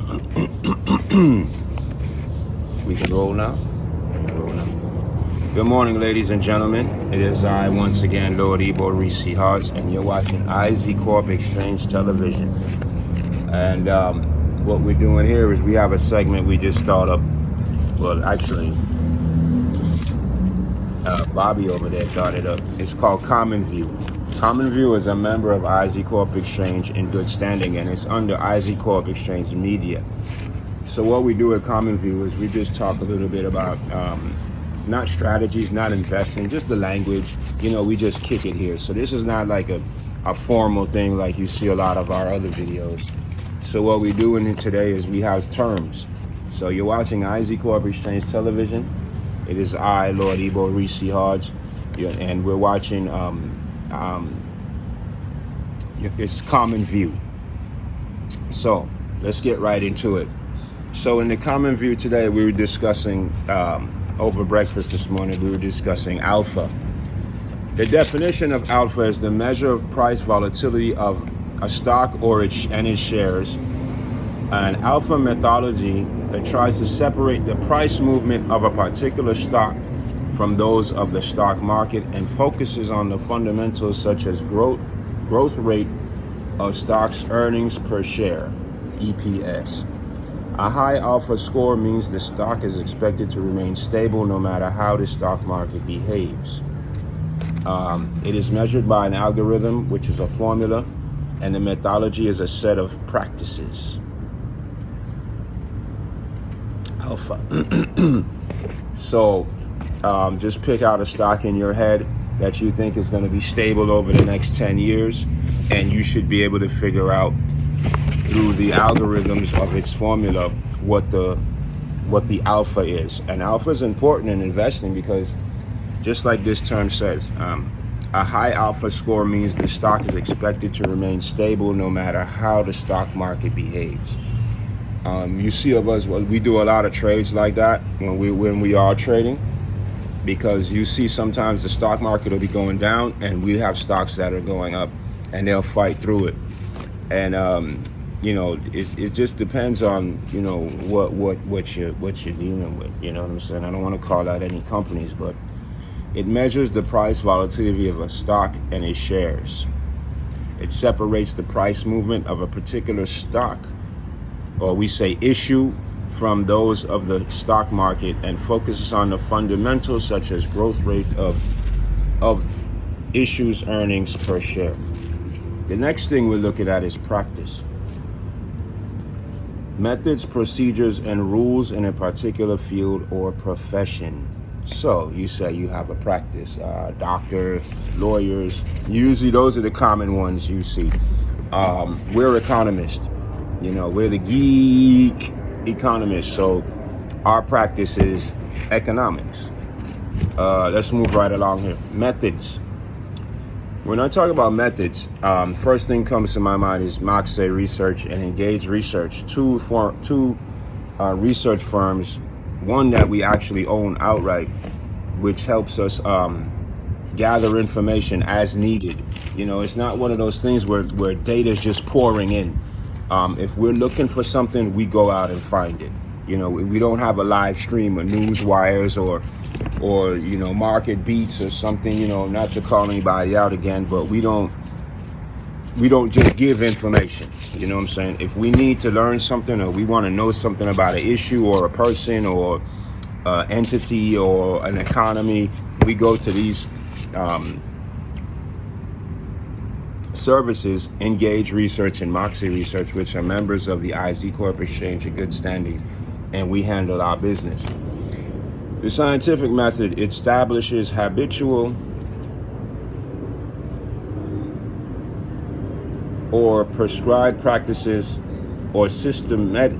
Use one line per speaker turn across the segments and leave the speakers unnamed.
We can roll now. Good morning, ladies and gentlemen. It is I, once again, Lord IBO Reese Hearts, and you're watching CORP Exchange Television. And what we're doing here is we have a segment we just started up. Well, actually, Bobby over there started up. It's called Common View. Common View is a member of CORP Exchange in good standing, and it's under CORP Exchange Media. So what we do at Common View is we just talk a little bit about not strategies, not investing, just the language. We just kick it here. So this is not like a formal thing like you see a lot of our other videos. So what we do in today is we have terms. So you're watching CORP Exchange Television. It is I, Lord IBO Reese Hearts, and we're watching it's Common View. So let's get right into it. So in the Common View today, we were discussing, over breakfast this morning, we were discussing alpha. The definition of alpha is the measure of price volatility of a stock and its shares. An alpha methodology that tries to separate the price movement of a particular stock from those of the stock market and focuses on the fundamentals such as growth rate of stocks earnings per share, EPS. A high alpha score means the stock is expected to remain stable no matter how the stock market behaves. It is measured by an algorithm, which is a formula, and the methodology is a set of practices. Alpha. So just pick out a stock in your head that you think is going to be stable over the next 10 years, and you should be able to figure out through the algorithms of its formula what the alpha is. And alpha is important in investing because, just like this term says, a high alpha score means the stock is expected to remain stable no matter how the stock market behaves. You see of us, we do a lot of trades like that when we are trading, because you see sometimes the stock market will be going down and we have stocks that are going up, and they'll fight through it. And it just depends on what you're dealing with. You know what I'm saying? I don't want to call out any companies, but it measures the price volatility of a stock and its shares. It separates the price movement of a particular stock, or we say issue, from those of the stock market and focuses on the fundamentals such as growth rate of issues earnings per share. The next thing we're looking at is practice. Methods, procedures, and rules in a particular field or profession. So you say you have a practice, doctor, lawyers. Usually those are the common ones you see. We're economists. We're the geek economists. So our practice is economics. Let's move right along here. Methods. When I talk about methods, first thing comes to my mind is Moxie Research and Engage Research, two research firms, one that we actually own outright, which helps us gather information as needed. It's not one of those things where data is just pouring in. If we're looking for something, we go out and find it. We don't have a live stream or news wires or market beats or something, not to call anybody out again, but we don't just give information. You know what I'm saying? If we need to learn something or we want to know something about an issue or a person or entity or an economy, we go to these services, Engage Research and Moxie Research, which are members of the CORP Exchange in good standing, and we handle our business. The scientific method establishes habitual or prescribed practices or systematic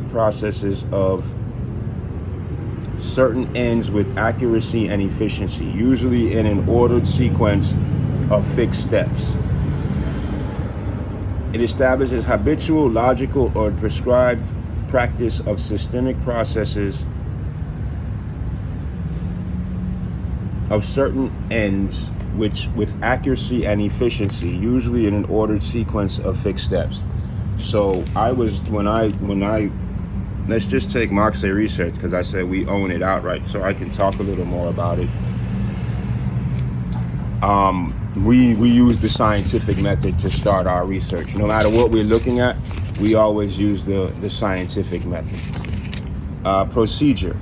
processes of certain ends with accuracy and efficiency, usually in an ordered sequence of fixed steps. It establishes habitual, logical, or prescribed practice of systemic processes of certain ends with accuracy and efficiency, usually in an ordered sequence of fixed steps. So let's just take Moxie Research, because I said we own it outright, so I can talk a little more about it. We use the scientific method to start our research. No matter what we're looking at, we always use the scientific method. Procedure,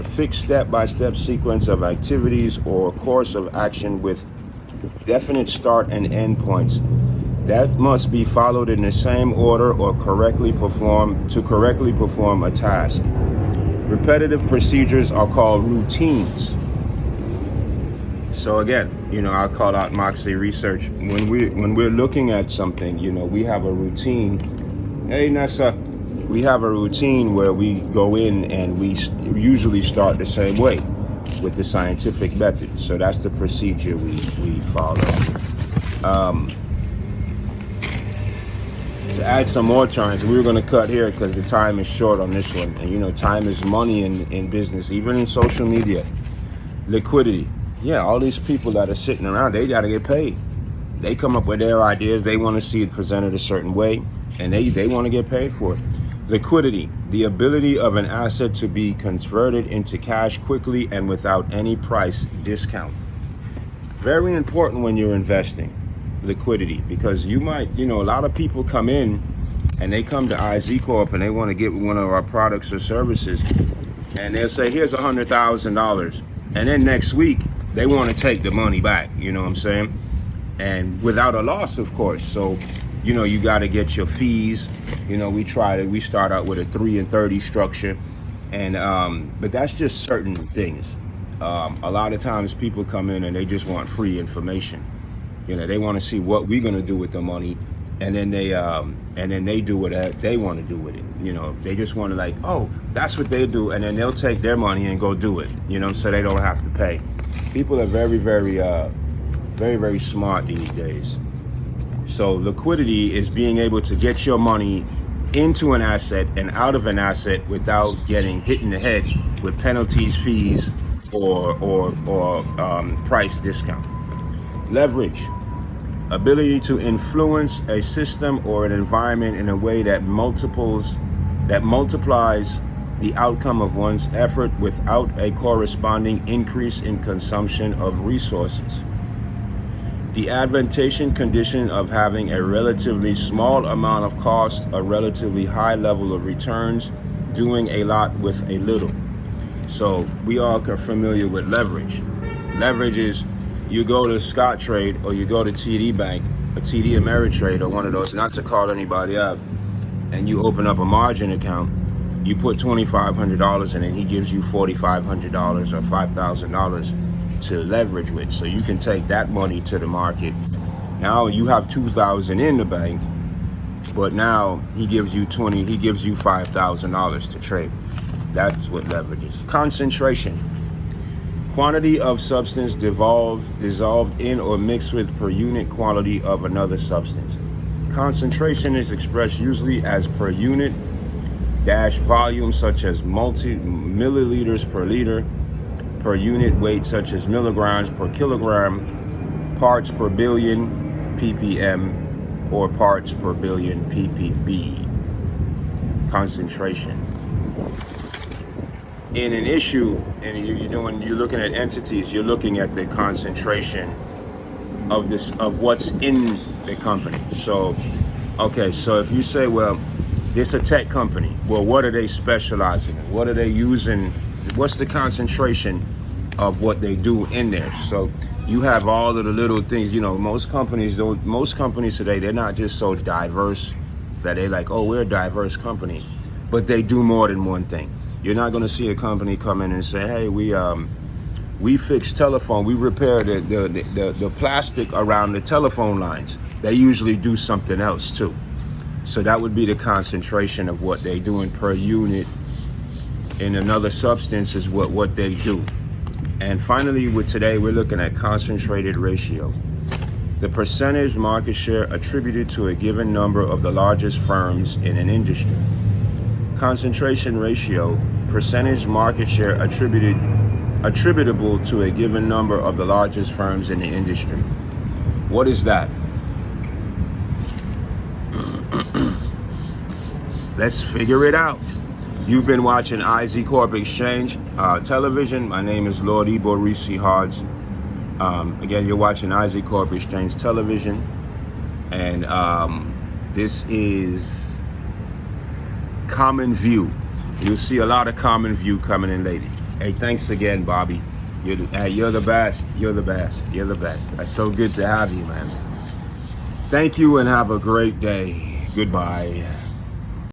fixed step-by-step sequence of activities or course of action with definite start and end points that must be followed in the same order or correctly perform a task. Repetitive procedures are called routines. So again, I'll call out Moxie Research. When we're looking at something, we have a routine. Hey, Nessa, we have a routine where we go in and we usually start the same way with the scientific method. So that's the procedure we follow. To add some more terms, we were going to cut here because the time is short on this one. And time is money in business, even in social media. Liquidity. Yeah, all these people that are sitting around, they got to get paid. They come up with their ideas. They want to see it presented a certain way, and they want to get paid for it. Liquidity, the ability of an asset to be converted into cash quickly and without any price discount. Very important when you're investing, liquidity, because you might, a lot of people come in and they come to CORP and they want to get one of our products or services, and they'll say, here's $100,000. And then next week, they want to take the money back, you know what I'm saying? And without a loss, of course. So, you got to get your fees. We start out with a 3 and 30 structure. And, but that's just certain things. A lot of times people come in and they just want free information. They want to see what we're going to do with the money. And then they do what they want to do with it. They just want to oh, that's what they do. And then they'll take their money and go do it, so they don't have to pay. People are very, very, very, very smart these days. So liquidity is being able to get your money into an asset and out of an asset without getting hit in the head with penalties, fees, or price discount. Leverage, ability to influence a system or an environment in a way that multiplies the outcome of one's effort without a corresponding increase in consumption of resources. The advantageous condition of having a relatively small amount of cost, a relatively high level of returns, doing a lot with a little. So we all are familiar with leverage. Leverage is you go to Scottrade or you go to TD Bank or TD Ameritrade or one of those, not to call anybody out, and you open up a margin account. You put $2,500 in it, he gives you $4,500 or $5,000 to leverage with. So you can take that money to the market. Now you have $2,000 in the bank, but now he gives you $5,000 to trade. That's what leverage is. Concentration, quantity of substance dissolved in or mixed with per unit quantity of another substance. Concentration is expressed usually as per unit dash volume, such as milliliters per liter, per unit weight, such as milligrams per kilogram, parts per billion ppm, or parts per billion ppb. Concentration. In an issue, and you're looking at entities, you're looking at the concentration of what's in the company. So, okay, so if you say, well, this a tech company, well, what are they specializing in? What are they using? What's the concentration of what they do in there? So you have all of the little things. Most companies today, they're not just so diverse that they're like, oh, we're a diverse company, but they do more than one thing. You're not going to see a company come in and say, hey, we fix telephone, we repair the plastic around the telephone lines. They usually do something else too. So that would be the concentration of what they're doing per unit in another substance is what they do. And finally, with today, we're looking at concentrated ratio. The percentage market share attributed to a given number of the largest firms in an industry. Concentration ratio, percentage market share attributable to a given number of the largest firms in the industry. What is that? Let's figure it out. You've been watching CORP Exchange television. My name is Lord IBO Risi Hards. Again, you're watching CORP Exchange television. And this is Common View. You'll see a lot of Common View coming in later. Hey, thanks again, Bobby. You're the best. You're the best. You're the best. It's so good to have you, man. Thank you and have a great day. Goodbye.